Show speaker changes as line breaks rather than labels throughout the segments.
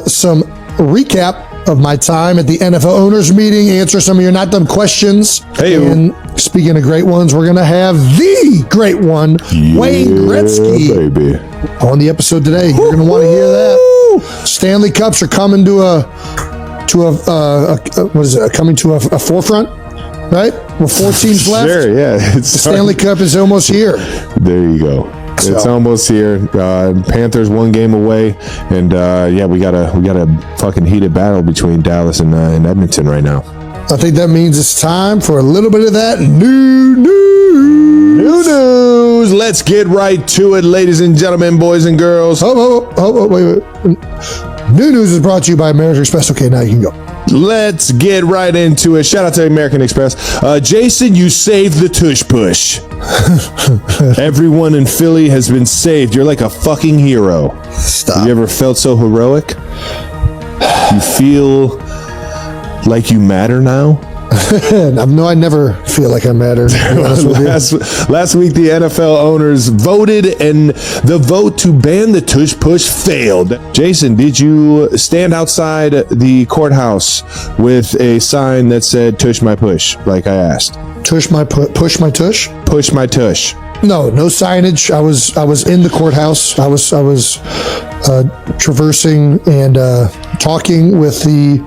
some recap of my time at the NFL owners meeting, answer some of your not dumb questions.
Hey,
and speaking of great ones, we're going to have the great one, Wayne Gretzky,
baby,
on the episode today. You're going to want to hear that. Stanley Cups are coming to a forefront, right? With 4 teams left.
Sure, yeah.
The Stanley Cup is almost here.
There you go. It's almost here. Panthers 1 game away, and we got a fucking heated battle between Dallas and Edmonton right now.
I think that means it's time for a little bit of that new news.
Let's get right to it, ladies and gentlemen, boys and girls.
Wait. New news is brought to you by American Express. Okay, now you can go.
Let's get right into it. Shout out to American Express. Jason, you saved the tush push. Everyone in Philly has been saved. You're like a fucking hero.
Stop.
Have you ever felt so heroic? You feel like you matter now?
No, I never feel like I matter.
Last week, the NFL owners voted, and the vote to ban the tush push failed. Jason, did you stand outside the courthouse with a sign that said "Tush my push," like I asked?
Push my tush.
Push my tush.
No signage. I was in the courthouse. I was traversing and talking with the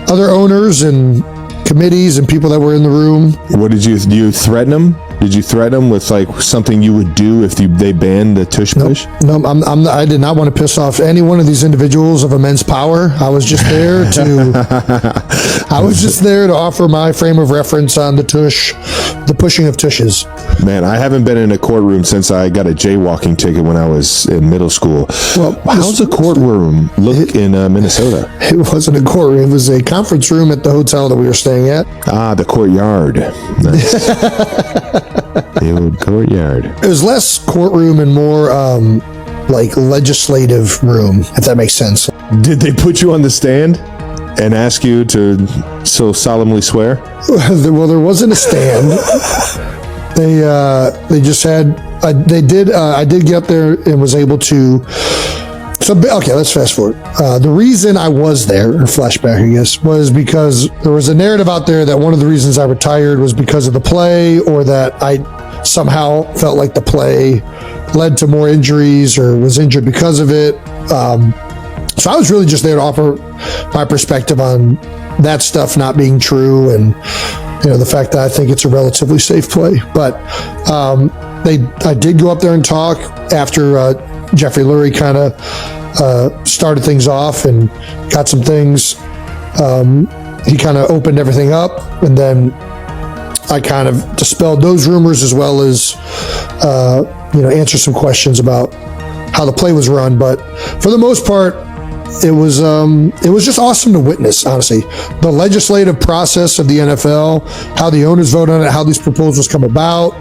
other owners and committees and people that were in the room.
What did you threaten them? Did you threaten them with like something you would do if they banned the tush push?
No, I did not want to piss off any one of these individuals of immense power. I was just there to offer my frame of reference on the pushing of tushes.
Man, I haven't been in a courtroom since I got a jaywalking ticket when I was in middle school. Well, how's a courtroom look in Minnesota?
It wasn't a courtroom. It was a conference room at the hotel that we were staying at.
Ah, the courtyard. Nice. The old courtyard.
It was less courtroom and more like legislative room, if that makes sense.
Did they put you on the stand and ask you to so solemnly swear?
Well, there wasn't a stand. They just had. I did get up there and was able to. So, okay, let's fast forward. The reason I was there, or flashback, I guess, was because there was a narrative out there that one of the reasons I retired was because of the play, or that I somehow felt like the play led to more injuries or was injured because of it. So I was really just there to offer my perspective on that stuff not being true, and the fact that I think it's a relatively safe play. But I did go up there and talk after Jeffrey Lurie kind of started things off and got some things. He kind of opened everything up, and then I kind of dispelled those rumors, as well as answer some questions about how the play was run. But for the most part, it was just awesome to witness, honestly, the legislative process of the NFL, how the owners vote on it, how these proposals come about.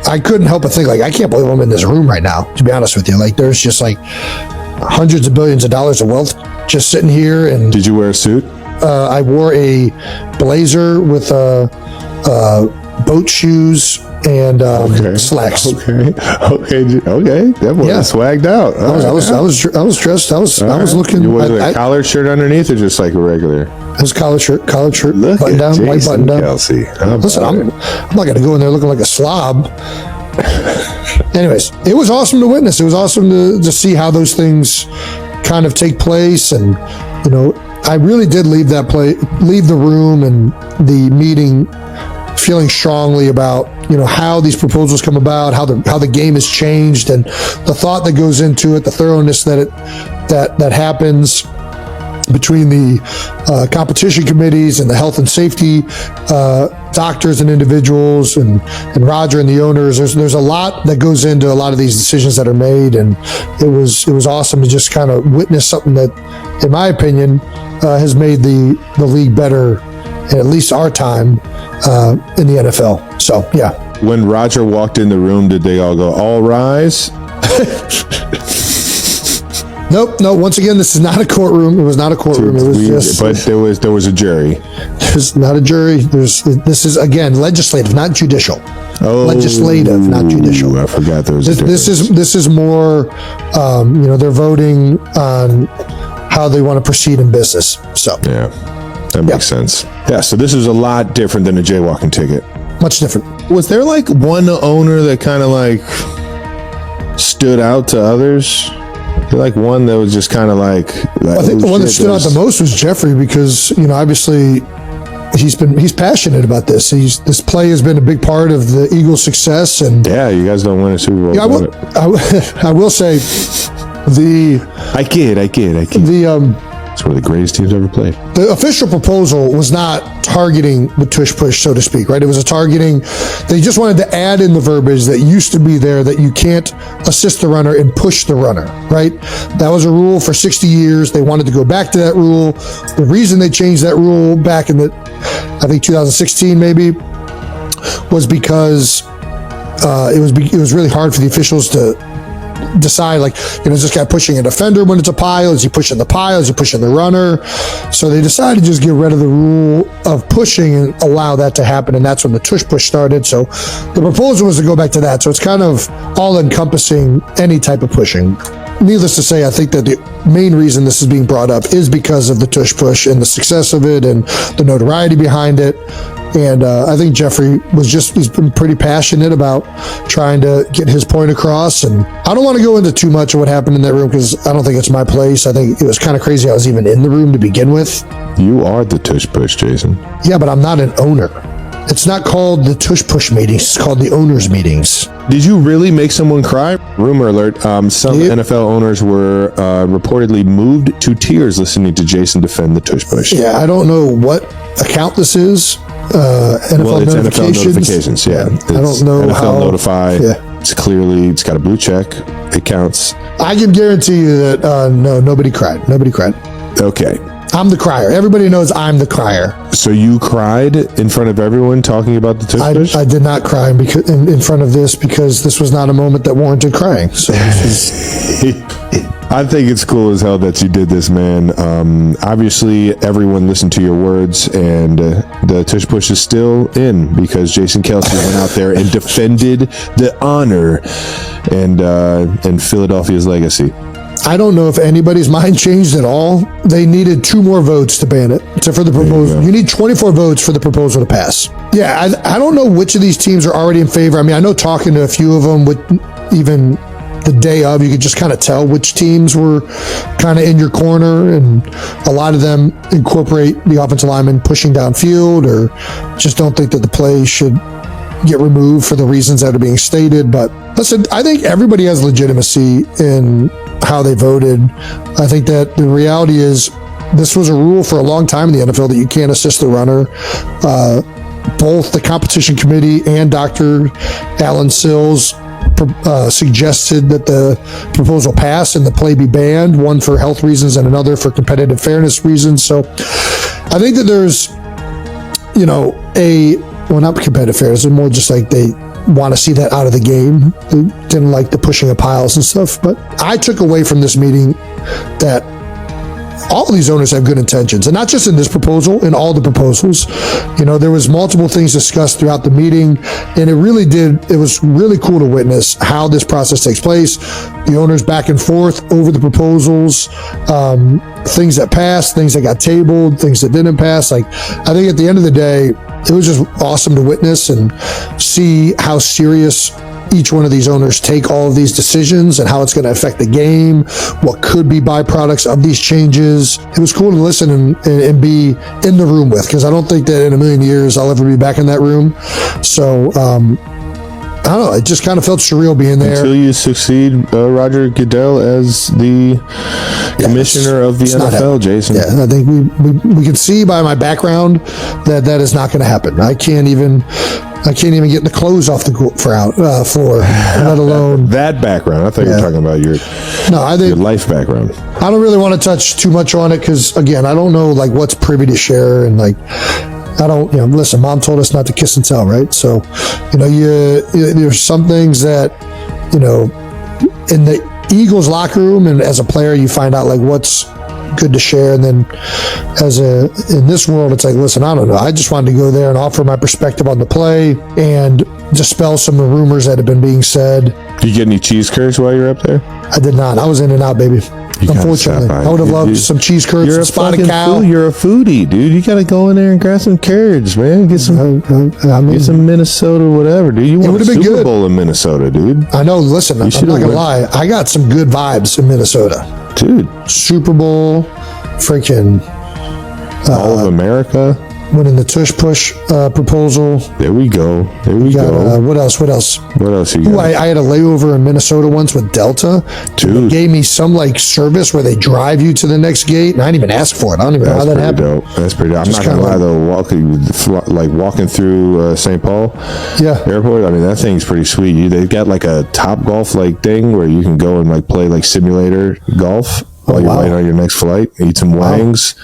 I couldn't help but think, like, I can't believe I'm in this room right now, to be honest with you. Like, there's just like hundreds of billions of dollars of wealth just sitting here. And
did you wear a suit?
I wore a blazer with boat shoes and slacks.
Okay. That was swagged out.
I was dressed. I was looking.
Was it a collared shirt underneath, or just like a regular?
It was collared shirt, button down, white button down.
Kelce.
Listen, I'm not going to go in there looking like a slob. Anyways, it was awesome to witness. It was awesome to see how those things kind of take place, and I really did leave the room and the meeting feeling strongly about how these proposals come about, how the game has changed, and the thought that goes into it, the thoroughness that happens between the competition committees and the health and safety doctors and individuals and Roger and the owners. There's a lot that goes into a lot of these decisions that are made, and it was awesome to just kind of witness something that, in my opinion, has made the league better, in at least our time in the NFL. So yeah.
When Roger walked in the room, did they all go, "All rise"?
Nope. No. Once again, this is not a courtroom. It was not a courtroom. It was just.
But there was a jury.
There's not a jury. This is again legislative, not judicial.
Oh,
legislative, not judicial.
I forgot there was.
This is more. They're voting on how they want to proceed in business. So
yeah, that makes sense. Yeah. So this is a lot different than a jaywalking ticket.
Much different.
Was there like one owner that kind of like stood out to others? Like one that was just kind of like
I think the one that stood out the most was Jeffrey, because obviously he's passionate about this. This play has been a big part of the Eagles' success, and
you guys don't win a Super Bowl.
Yeah, I will say
I kid. It's one of the greatest teams ever played.
The official proposal was not targeting the tush push, so to speak, right? It was a targeting. They just wanted to add in the verbiage that used to be there, that you can't assist the runner and push the runner, right? That was a rule for 60 years. They wanted to go back to that rule. The reason they changed that rule back in I think 2016 maybe, was because it was really hard for the officials to decide, is this guy pushing a defender when it's a pile? Is he pushing the pile? Is he pushing the runner? So they decided to just get rid of the rule of pushing and allow that to happen, and that's when the tush push started. So the proposal was to go back to that. So it's kind of all-encompassing any type of pushing. Needless to say, I think that the main reason this is being brought up is because of the tush push and the success of it and the notoriety behind it. And I think Jeffrey he's been pretty passionate about trying to get his point across. And I don't want to go into too much of what happened in that room, because I don't think it's my place. I think it was kind of crazy I was even in the room to begin with.
You are the tush push, Jason.
Yeah, but I'm not an owner. It's not called the tush push meetings. It's called the owners meetings.
Did you really make someone cry? Rumor alert. Some NFL owners were reportedly moved to tears listening to Jason defend the tush push.
Yeah, I don't know what account this is.
NFL notifications. Yeah.
I don't know
NFL
how.
Notify. Yeah. It's got a blue check. It counts.
I can guarantee you that nobody cried. Nobody cried.
Okay.
I'm the crier. Everybody knows I'm the crier.
So you cried in front of everyone talking about the tush push?
I did not cry in front of this, because this was not a moment that warranted crying. So
I think it's cool as hell that you did this, man. Obviously, everyone listened to your words, and the tush push is still in because Jason Kelce went out there and defended the honor and Philadelphia's legacy.
I don't know if anybody's mind changed at all. They needed 2 more votes to ban it. For the proposal, you need 24 votes for the proposal to pass. Yeah, I don't know which of these teams are already in favor. I mean, I know talking to a few of them, with even the day of, you could just kind of tell which teams were kind of in your corner, and a lot of them incorporate the offensive lineman pushing downfield, or just don't think that the play should get removed for the reasons that are being stated. But listen, I think everybody has legitimacy in how they voted. I think that the reality is this was a rule for a long time in the NFL that you can't assist the runner. Both the competition committee and Dr. Alan Sills suggested that the proposal pass and the play be banned, one for health reasons and another for competitive fairness reasons. So I think that there's, not competitive fairness, it's more just like they want to see that out of the game. They didn't like the pushing of piles and stuff. But I took away from this meeting that all of these owners have good intentions, and not just in this proposal, in all the proposals. There was multiple things discussed throughout the meeting, and it was really cool to witness how this process takes place. The owners back and forth over the proposals, things that passed, things that got tabled, things that didn't pass. I think at the end of the day, it was just awesome to witness and see how serious each one of these owners take all of these decisions and how it's going to affect the game, what could be byproducts of these changes. It was cool to listen and be in the room with, because I don't think that in a million years I'll ever be back in that room. So, I don't know, it just kind of felt surreal being there.
Until you succeed Roger Goodell as the commissioner of the NFL, Jason.
Yeah, I think we can see by my background that is not going to happen. I can't even get the clothes off the floor, let alone
that background. I thought you were talking about your life background.
I don't really want to touch too much on it, because again, I don't know what's privy to share, and I don't, listen, Mom told us not to kiss and tell, right? So, there's some things that, in the Eagles locker room, and as a player, you find out like what's good to share. And then in this world, it's like, listen, I don't know. I just wanted to go there and offer my perspective on the play and dispel some of the rumors that have been being said.
Did you get any cheese curds while you were up there?
I did not. I was in and out, baby. Unfortunately, I would have loved some cheese curds, some spotted cow.
You're a foodie, dude. You got to go in there and grab some curds, man. Get some, get some Minnesota, whatever, dude. You won a Super Bowl in Minnesota, dude.
I know. Listen, I'm not gonna lie. I got some good vibes in Minnesota,
dude.
Super Bowl, freaking
all of America.
Winning the tush push proposal.
There we go. There we go.
What else? What else you got? I had a layover in Minnesota once with Delta.
Dude.
They gave me some like service where they drive you to the next gate, and I didn't even ask for it. I don't even know how that happened.
That's pretty dope. I'm not gonna lie though, walking through St. Paul airport. I mean, that thing's pretty sweet. They've got like a Top Golf like thing where you can go and like play like simulator golf while you're waiting on your next flight. Eat some wings,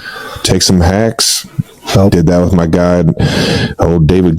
take some hacks. Did that with my guy, old David